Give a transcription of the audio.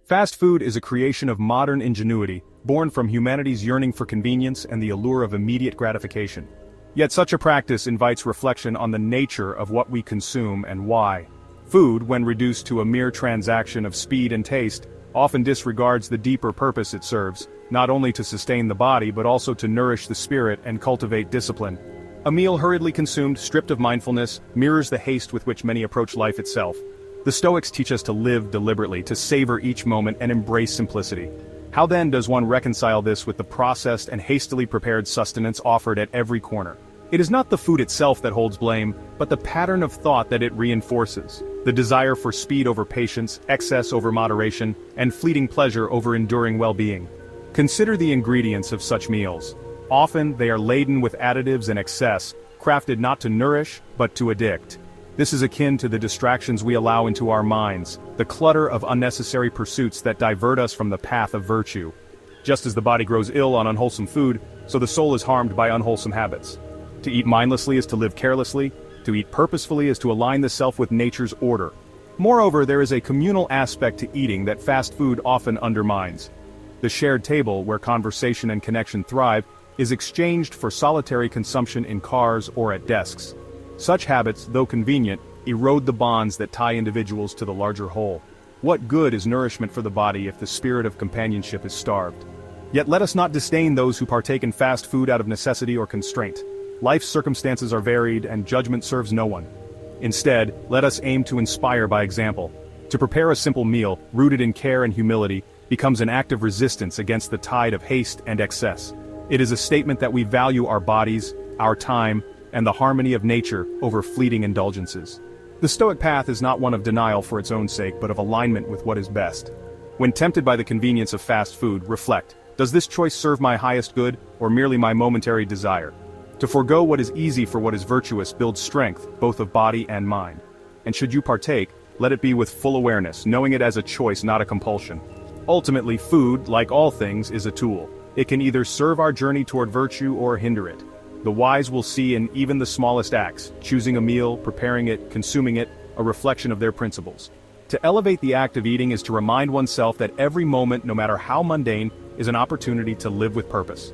Fast food is a creation of modern ingenuity, born from humanity's yearning for convenience and the allure of immediate gratification. Yet such a practice invites reflection on the nature of what we consume and why. Food, when reduced to a mere transaction of speed and taste, often disregards the deeper purpose it serves, not only to sustain the body but also to nourish the spirit and cultivate discipline. A meal hurriedly consumed, stripped of mindfulness, mirrors the haste with which many approach life itself. The Stoics teach us to live deliberately, to savor each moment and embrace simplicity. How then does one reconcile this with the processed and hastily prepared sustenance offered at every corner? It is not the food itself that holds blame, but the pattern of thought that it reinforces. The desire for speed over patience, excess over moderation, and fleeting pleasure over enduring well-being. Consider the ingredients of such meals. Often they are laden with additives and excess, crafted not to nourish, but to addict. This is akin to the distractions we allow into our minds, the clutter of unnecessary pursuits that divert us from the path of virtue. Just as the body grows ill on unwholesome food, so the soul is harmed by unwholesome habits. To eat mindlessly is to live carelessly, to eat purposefully is to align the self with nature's order. Moreover, there is a communal aspect to eating that fast food often undermines. The shared table, where conversation and connection thrive, is exchanged for solitary consumption in cars or at desks. Such habits, though convenient, erode the bonds that tie individuals to the larger whole. What good is nourishment for the body if the spirit of companionship is starved? Yet let us not disdain those who partake in fast food out of necessity or constraint. Life's circumstances are varied and judgment serves no one. Instead, let us aim to inspire by example. To prepare a simple meal, rooted in care and humility, becomes an act of resistance against the tide of haste and excess. It is a statement that we value our bodies, our time, and the harmony of nature over fleeting indulgences. The Stoic path is not one of denial for its own sake but of alignment with what is best. When tempted by the convenience of fast food, reflect, does this choice serve my highest good, or merely my momentary desire? To forego what is easy for what is virtuous builds strength, both of body and mind. And should you partake, let it be with full awareness, knowing it as a choice, not a compulsion. Ultimately, food, like all things, is a tool. It can either serve our journey toward virtue or hinder it. The wise will see in even the smallest acts, choosing a meal, preparing it, consuming it, a reflection of their principles. To elevate the act of eating is to remind oneself that every moment, no matter how mundane, is an opportunity to live with purpose.